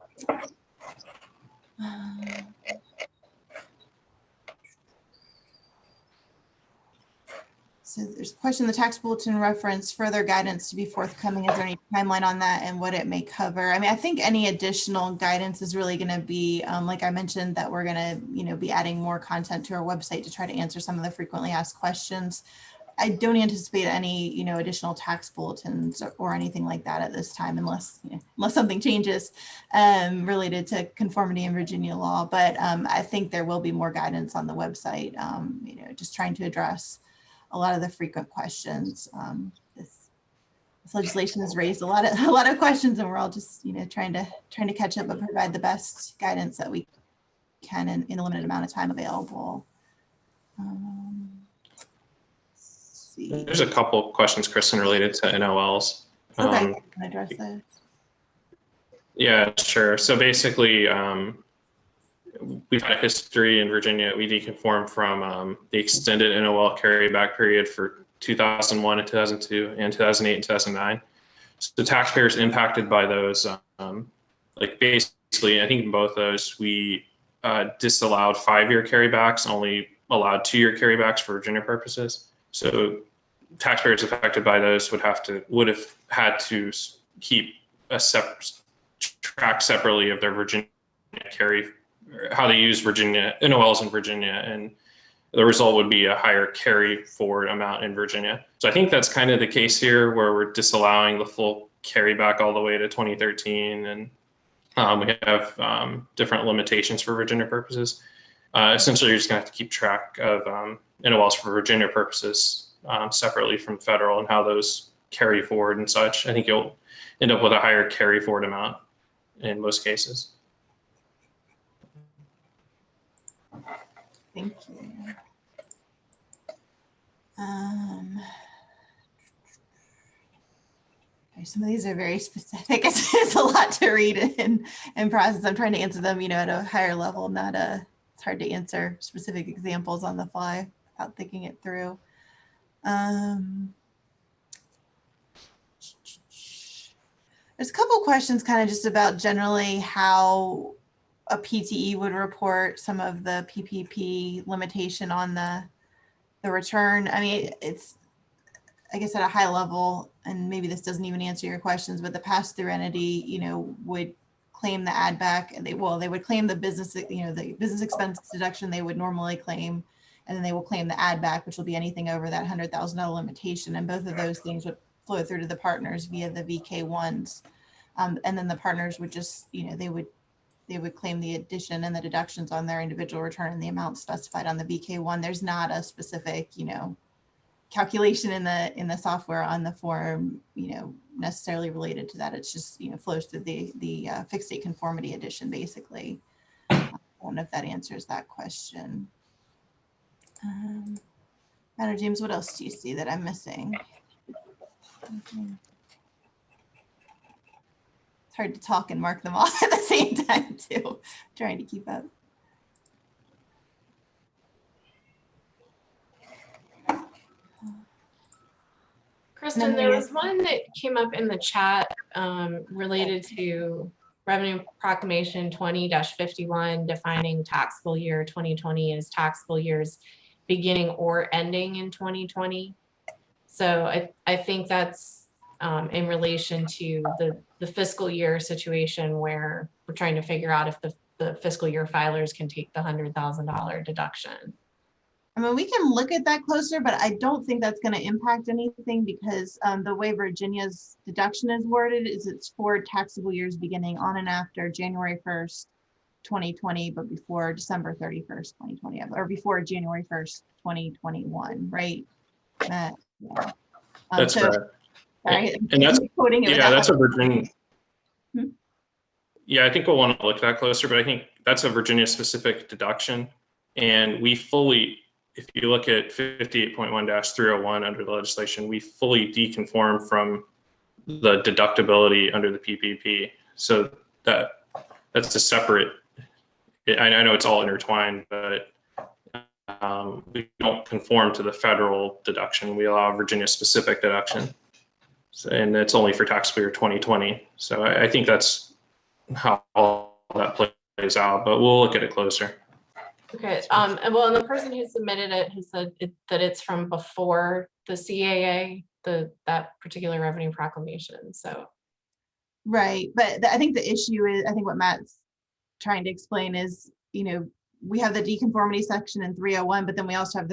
So there's a question, the tax bulletin reference further guidance to be forthcoming. Is there any timeline on that and what it may cover? I mean, I think any additional guidance is really going to be, like I mentioned, that we're going to, be adding more content to our website to try to answer some of the frequently asked questions. I don't anticipate any, additional tax bulletins or anything like that at this time, unless something changes related to conformity in Virginia law. But I think there will be more guidance on the website, just trying to address a lot of the frequent questions. This legislation has raised a lot of questions, and we're all just trying to catch up and provide the best guidance that we can in a limited amount of time available. Let's see. There's a couple of questions, Kristin, related to NOLs. Okay, can I address those? Yeah, sure. So basically, we've had a history in Virginia. We deconformed from the extended NOL carryback period for 2001 and 2002 and 2008 and 2009. So the taxpayers impacted by those, basically, I think in both those, we disallowed 5-year carrybacks, only allowed 2-year carrybacks for Virginia purposes. So taxpayers affected by those would have had to keep a track separately of their Virginia how they use Virginia NOLs in Virginia, and the result would be a higher carry forward amount in Virginia. So I think that's kind of the case here, where we're disallowing the full carryback all the way to 2013, and we have different limitations for Virginia purposes. Essentially, you're just going to have to keep track of NOLs for Virginia purposes separately from federal and how those carry forward and such. I think you'll end up with a higher carry forward amount in most cases. Thank you. Some of these are very specific. It's a lot to read and process. I'm trying to answer them, at a higher level. It's hard to answer specific examples on the fly without thinking it through. There's a couple questions kind of just about generally how a PTE would report some of the PPP limitation on the return. I mean, it's, I guess at a high level, and maybe this doesn't even answer your questions, but the pass-through entity, you know, would claim the add back, and they would claim the business, you know, the business expense deduction they would normally claim, and then they will claim the add back, which will be anything over that $100,000 limitation. And both of those things would flow through to the partners via the VK1s. And then the partners would just, you know, they would claim the addition and the deductions on their individual return and the amount specified on the VK1. There's not a specific, you know, calculation in the software on the form, you know, necessarily related to that. It's just, you know, flows through the fixed date conformity edition, basically. I don't know if that answers that question. I don't know, James, what else do you see that I'm missing? Okay. It's hard to talk and mark them all at the same time too. I'm trying to keep up. Kristin, there was one that came up in the chat related to Revenue Proclamation 20-51 defining taxable year 2020 as taxable years beginning or ending in 2020. So I think that's in relation to the fiscal year situation where we're trying to figure out if the fiscal year filers can take the $100,000 deduction. I mean, we can look at that closer, but I don't think that's going to impact anything because the way Virginia's deduction is worded is it's for taxable years beginning on and after January 1st, 2020, but before December 31st, 2020, or before January 1st, 2021, right? Yeah. That's correct. Sorry, and that's quoting it. Yeah, that's a Virginia. Hmm? Yeah, I think we'll want to look at that closer, but I think that's a Virginia specific deduction, and we fully. If you look at 58.1-301 under the legislation, we fully deconform from the deductibility under the PPP. So that's a separate, I know it's all intertwined, but we don't conform to the federal deduction. We allow Virginia specific deduction. So, and it's only for tax year 2020. So I think that's how all that plays out, but we'll look at it closer. Okay, well, and the person who submitted it has said that it's from before the CAA, that particular revenue proclamation, so. Right, but I think the issue is, I think what Matt's trying to explain is, you know, we have the deconformity section in 301, but then we also have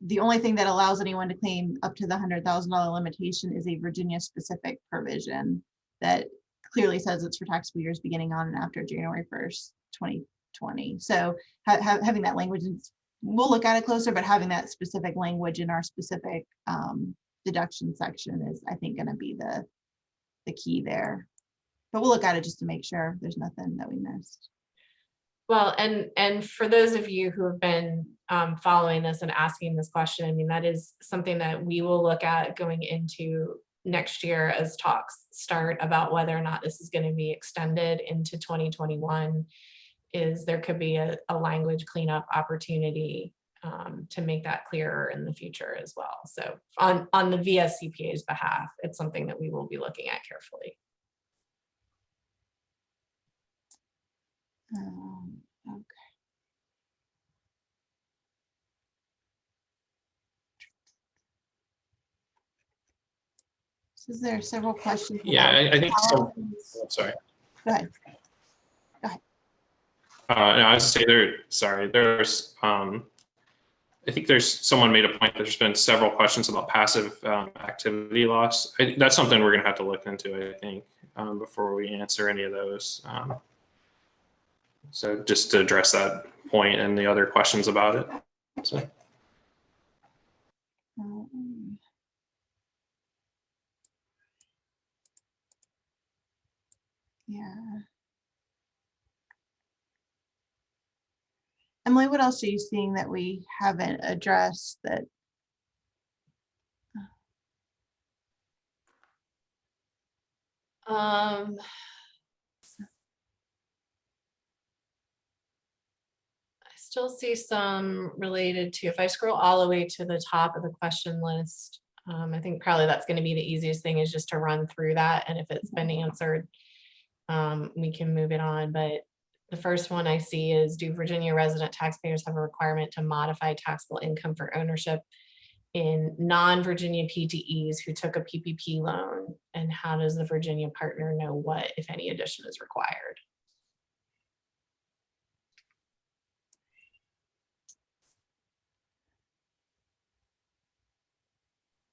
the only thing that allows anyone to claim up to the $100,000 limitation is a Virginia specific provision that clearly says it's for taxable years beginning on and after January 1st, 2020. So having that language, we'll look at it closer, but having that specific language in our specific deduction section is, I think, going to be the key there. But we'll look at it just to make sure there's nothing that we missed. Well, and for those of you who have been following this and asking this question, I mean, that is something that we will look at going into next year as talks start about whether or not this is going to be extended into 2021. Is there could be a language cleanup opportunity to make that clearer in the future as well. So on the VSCPA's behalf, it's something that we will be looking at carefully. Okay. So is there several questions? Yeah, I think so. Sorry. Go ahead. No, I was to say there's I think someone made a point that there's been several questions about passive activity loss. That's something we're gonna have to look into, I think, before we answer any of those. So just to address that point and the other questions about it. So. Yeah. Emily, what else are you seeing that we haven't addressed that? still see some related to, if I scroll all the way to the top of the question list, I think probably that's going to be the easiest thing, is just to run through that. And if it's been answered, we can move it on. But the first one I see is, do Virginia resident taxpayers have a requirement to modify taxable income for ownership in non-Virginia PTEs who took a PPP loan? And how does the Virginia partner know what, if any, addition is required?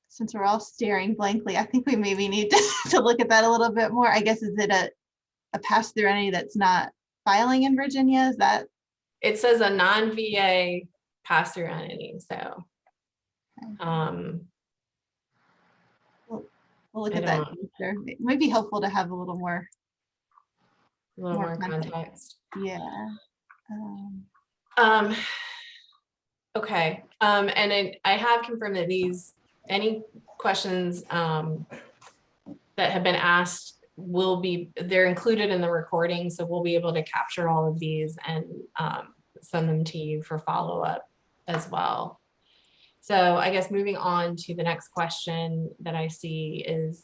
Since we're all staring blankly, I think we maybe need to look at that a little bit more. I guess, is it a pass-through entity that's not filing in Virginia? Is that? It says a non-VA pass-through entity, so. We'll look at that later. It might be helpful to have a little more context. Yeah. Okay. And I have confirmed that any questions that have been asked they're included in the recording, so we'll be able to capture all of these and send them to you for follow-up as well. So I guess moving on to the next question that I see is,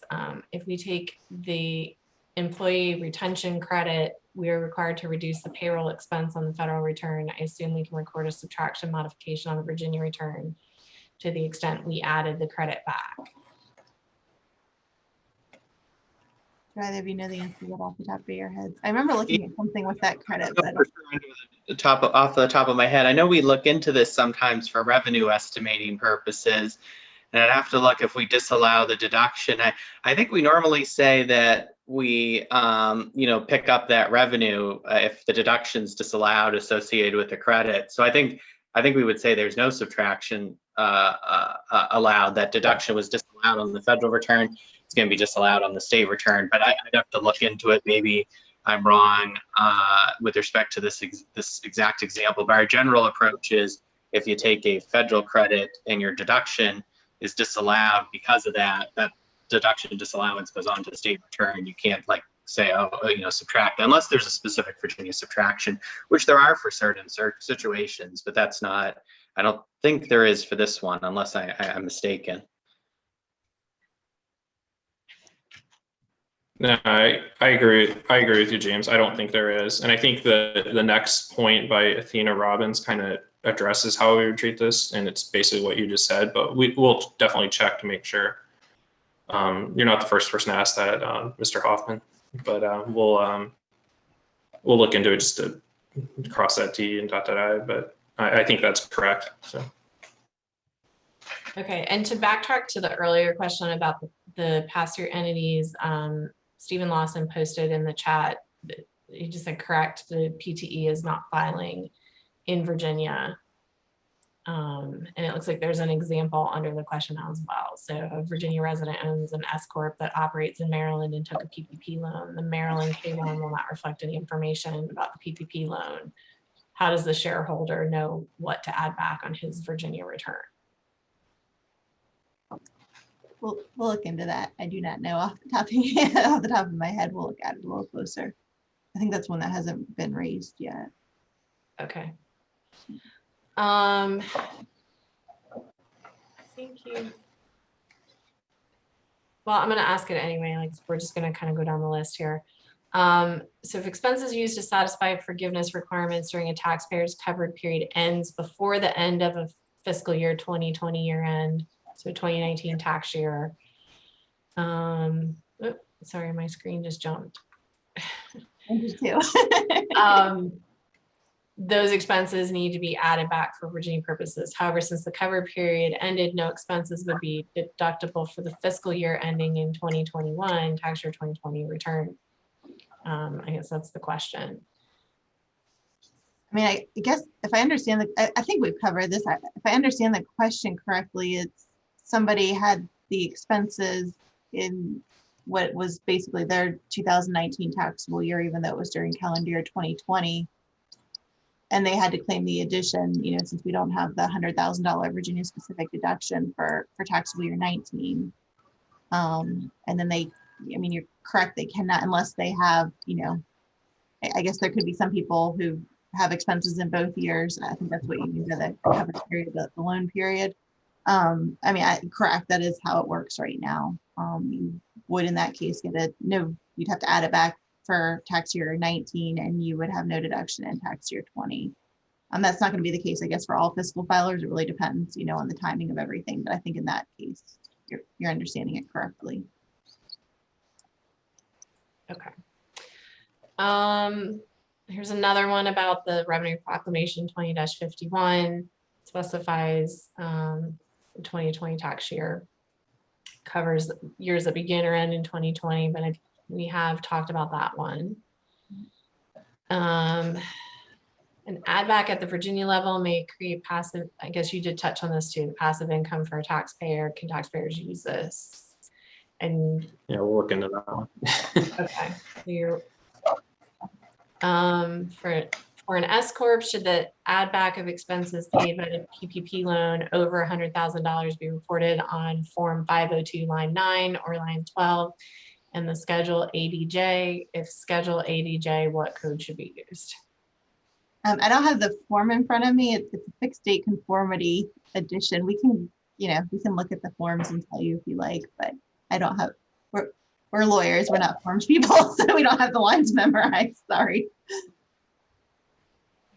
if we take the employee retention credit, we are required to reduce the payroll expense on the federal return. I assume we can record a subtraction modification on the Virginia return to the extent we added the credit back. Do either of you know the answer to that off the top of your heads? I remember looking at something with that credit, but Off the top of my head, I know we look into this sometimes for revenue estimating purposes, and I'd have to look if we disallow the deduction. I think we normally say that we pick up that revenue if the deduction's disallowed associated with the credit. So I think we would say there's no subtraction allowed. That deduction was disallowed on the federal return. It's going to be disallowed on the state return, but I'd have to look into it. Maybe I'm wrong with respect to this exact example, but our general approach is, if you take a federal credit and your deduction is disallowed because of that deduction disallowance goes on to the state return. You can't say, subtract, unless there's a specific Virginia subtraction, which there are for certain situations, but that's not, I don't think there is for this one, unless I'm mistaken. No, I agree. I agree with you, James. I don't think there is. And I think the next point by Athena Robbins kind of addresses how we would treat this. And it's basically what you just said, but we'll definitely check to make sure. You're not the first person to ask that, Mr. Hoffman, but we'll look into it just to cross that T and dot that I, but I think that's correct. So. Okay, and to backtrack to the earlier question about the pass-through entities, Stephen Lawson posted in the chat, he just said, correct, the PTE is not filing in Virginia. And it looks like there's an example under the question as well. So a Virginia resident owns an S Corp that operates in Maryland and took a PPP loan. The Maryland K1 will not reflect any information about the PPP loan. How does the shareholder know what to add back on his Virginia return? we'll look into that. I do not know off the top of my head. We'll look at it a little closer. I think that's one that hasn't been raised yet. Okay. I think well, I'm going to ask it anyway. We're just going to kind of go down the list here. So if expenses used to satisfy forgiveness requirements during a taxpayer's covered period ends before the end of a fiscal year 2020 year end, so 2019 tax year. Sorry, my screen just jumped. Those expenses need to be added back for Virginia purposes. However, since the covered period ended, no expenses would be deductible for the fiscal year ending in 2021, tax year 2020 return. I guess that's the question. I mean, I guess if I understand I think we've covered this. If I understand the question correctly, it's somebody had the expenses in what was basically their 2019 taxable year, even though it was during calendar year 2020. And they had to claim the addition, since we don't have the $100,000 Virginia specific deduction for taxable year 19. And then you're correct, they cannot, unless they have, I guess there could be some people who have expenses in both years. I think that's what you mean by the coverage period, the loan period. I mean, correct, that is how it works right now. You would in that case get you'd have to add it back for tax year 19 and you would have no deduction in tax year 20. That's not going to be the case, I guess, for all fiscal filers. It really depends, on the timing of everything. But I think in that case, you're understanding it correctly. Okay. Here's another one about the Revenue Proclamation 20-51. Specifies the 2020 tax year. Covers years that begin or end in 2020, but we have talked about that one. An add back at the Virginia level may create passive, I guess you did touch on this too, passive income for a taxpayer. Can taxpayers use this? And yeah, we'll look into that one. okay. So you're, for an S Corp, should the add back of expenses paid by the PPP loan over $100,000 be reported on Form 502 line 9 or line 12 and the Schedule ADJ? If Schedule ADJ, what code should be used? I don't have the form in front of me. It's a fixed date conformity edition. We can, we can look at the forms and tell you if you like, but I don't have, we're lawyers, we're not forms people, so we don't have the lines memorized, sorry.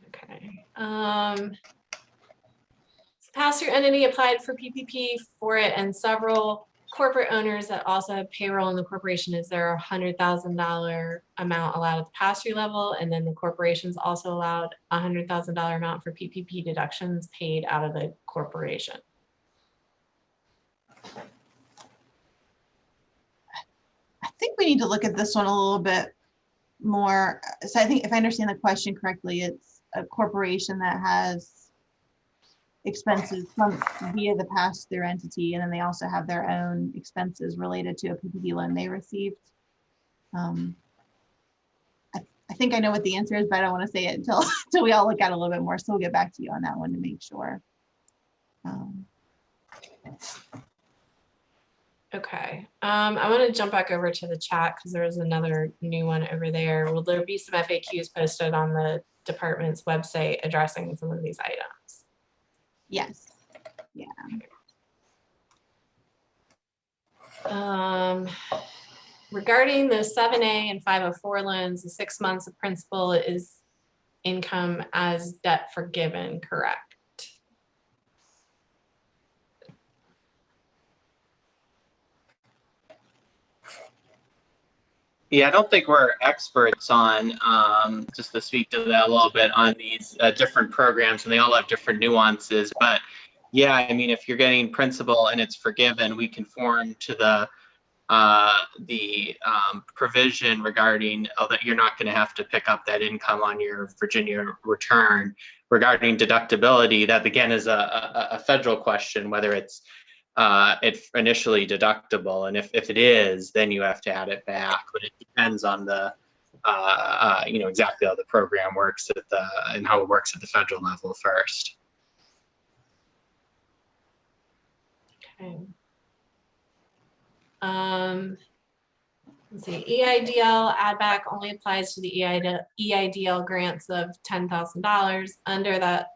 Okay. Pass-through entity applied for PPP for it and several corporate owners that also have payroll in the corporation. Is there a $100,000 amount allowed at the pass-through level? And then the corporation's also allowed a $100,000 amount for PPP deductions paid out of the corporation. I think we need to look at this one a little bit more. So I think if I understand the question correctly, it's a corporation that has expenses via the pass-through entity, and then they also have their own expenses related to a PPP loan they received. I think I know what the answer is, but I don't want to say it until we all look at it a little bit more. So we'll get back to you on that one to make sure. Okay, I want to jump back over to the chat because there's another new one over there. Will there be some FAQs posted on the department's website addressing some of these items? Yes. Yeah. Regarding the 7A and 504 loans, the 6 months of principal is income as debt forgiven, correct? Yeah, I don't think we're experts on, just to speak to that a little bit, on these different programs, and they all have different nuances. But yeah, I mean, if you're getting principal and it's forgiven, we conform to the provision regarding that you're not going to have to pick up that income on your Virginia return. Regarding deductibility, that again is a federal question, whether it's initially deductible, and if it is, then you have to add it back. But it depends on the exactly how the program works and how it works at the federal level first. Okay. Let's see, EIDL add back only applies to the EIDL grants of $10,000. Under that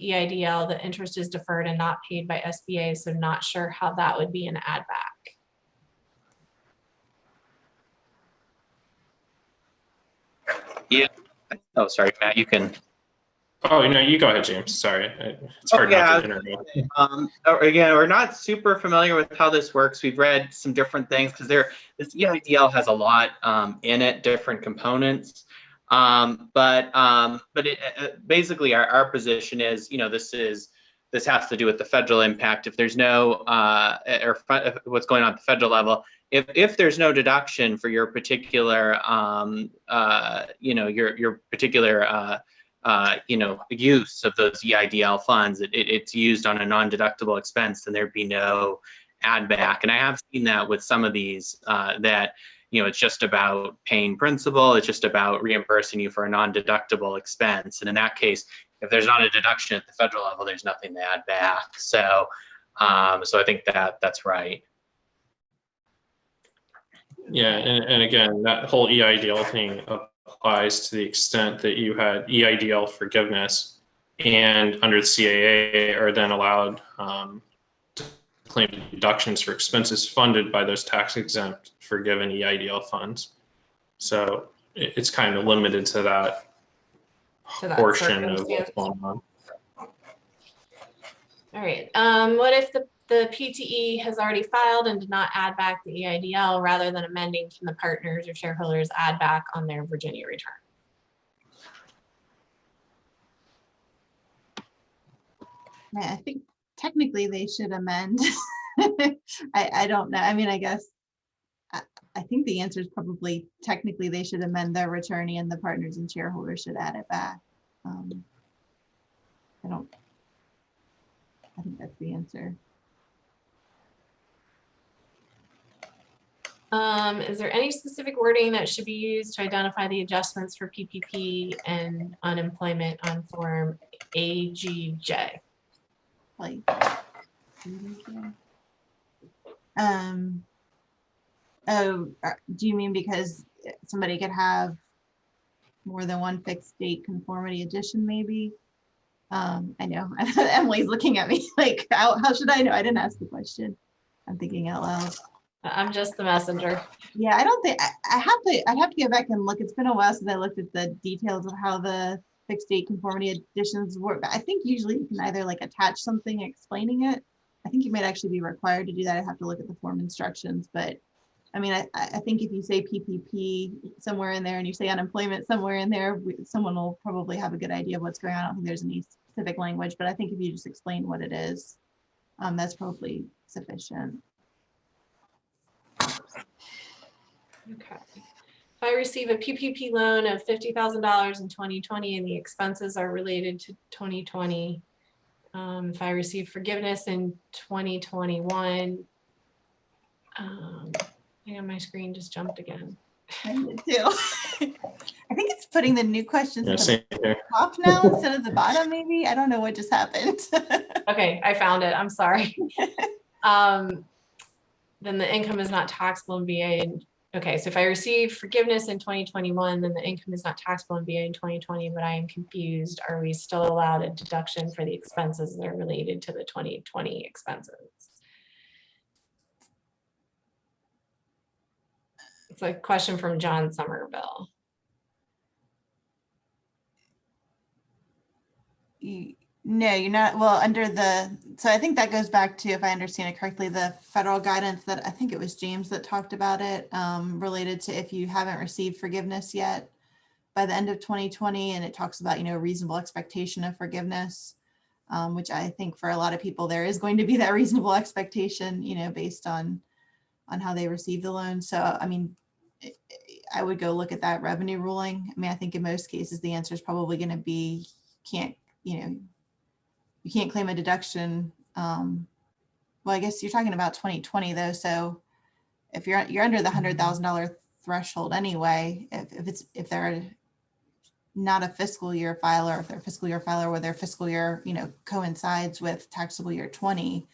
EIDL, the interest is deferred and not paid by SBA, so not sure how that would be an add back. Yeah. Oh, sorry, Matt, you can. Oh, you go ahead, James. Sorry. It's hard not to interrupt. Again, we're not super familiar with how this works. We've read some different things because this EIDL has a lot in it, different components. But basically our position is, this has to do with the federal impact. If there's no what's going on at the federal level, if there's no deduction for your particular your particular use of those EIDL funds, it's used on a non-deductible expense, then there'd be no add back. And I have seen that with some of these that it's just about paying principal, it's just about reimbursing you for a non-deductible expense. And in that case, if there's not a deduction at the federal level, there's nothing to add back. So I think that's right. Yeah, and again, that whole EIDL thing applies to the extent that you had EIDL forgiveness and under the CAA are then allowed to claim deductions for expenses funded by those tax exempt forgiven EIDL funds. So it's kind of limited to that portion of what's going on. All right. What if the PTE has already filed and did not add back the EIDL, rather than amending, can the partners or shareholders add back on their Virginia return? I think technically they should amend. I don't know. I mean, I guess I think the answer is probably technically they should amend their returnee and the partners and shareholders should add it back. I think that's the answer. Is there any specific wording that should be used to identify the adjustments for PPP and unemployment on Form AGJ? Like, oh, do you mean because somebody could have more than one fixed date conformity addition, maybe? I know Emily's looking at me like, how should I know? I didn't ask the question. I'm thinking out loud. I'm just the messenger. Yeah, I don't think I'd have to go back and look. It's been a while since I looked at the details of how the fixed date conformity additions work. But I think usually you can either like attach something explaining it. I think you might actually be required to do that. I have to look at the form instructions, but I mean, I think if you say PPP somewhere in there and you say unemployment somewhere in there, someone will probably have a good idea of what's going on. I don't think there's any specific language, but I think if you just explain what it is, that's probably sufficient. Okay. If I receive a PPP loan of $50,000 in 2020 and the expenses are related to 2020, if I receive forgiveness in 2021, hang on, my screen just jumped again. I did too. I think it's putting the new questions at Same the here. top now instead of the bottom, maybe. I don't know what just happened. Okay, I found it. I'm sorry. Then the income is not taxable in VA. Okay, so if I receive forgiveness in 2021, then the income is not taxable in VA in 2020, but I am confused. Are we still allowed a deduction for the expenses that are related to the 2020 expenses? It's a question from John Somerville. No, you're not. Well, under the, so I think that goes back to, if I understand it correctly, the federal guidance that I think it was James that talked about it, related to if you haven't received forgiveness yet by the end of 2020, and it talks about, reasonable expectation of forgiveness, which I think for a lot of people there is going to be that reasonable expectation, based on how they receive the loan. So, I mean, I would go look at that revenue ruling. I mean, I think in most cases the answer is probably going to be you can't claim a deduction. Well, I guess you're talking about 2020 though. So if you're under the $100,000 threshold anyway, if they're not a fiscal year filer, if they're a fiscal year filer where their fiscal year, coincides with taxable year 20,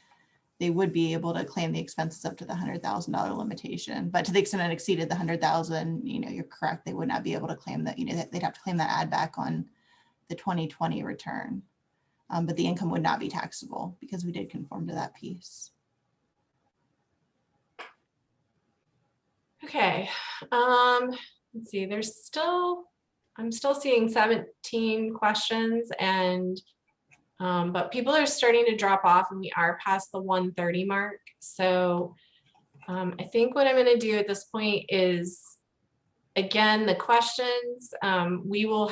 they would be able to claim the expenses up to the $100,000 limitation. But to the extent it exceeded the 100,000, you're correct. They would not be able to claim that, they'd have to claim that add back on the 2020 return. But the income would not be taxable because we did conform to that piece. Okay, let's see, I'm still seeing 17 questions, and but people are starting to drop off and we are past the 1:30 mark. So I think what I'm going to do at this point is, again, the questions, we will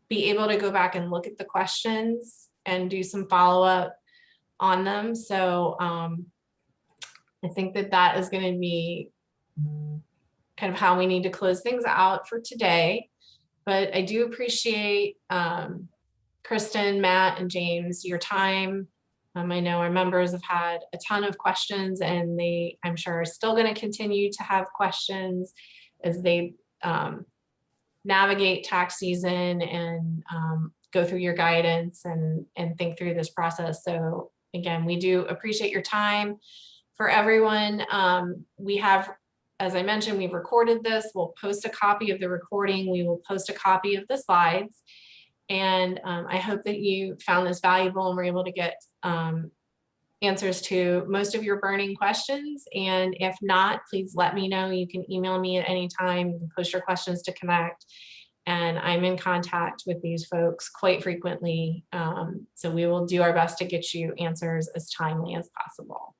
be able to go back and look at the questions and do some follow-up on them. So I think that is going to be kind of how we need to close things out for today. But I do appreciate Kristin, Matt, and James, your time. I know our members have had a ton of questions, and they, I'm sure, are still going to continue to have questions as they navigate tax season and go through your guidance and think through this process. So again, we do appreciate your time. For everyone, we have as I mentioned, we've recorded this. We'll post a copy of the recording. We will post a copy of the slides. And I hope that you found this valuable and were able to get answers to most of your burning questions. And if not, please let me know. You can email me at any time. You can post your questions to Connect. And I'm in contact with these folks quite frequently. So we will do our best to get you answers as timely as possible.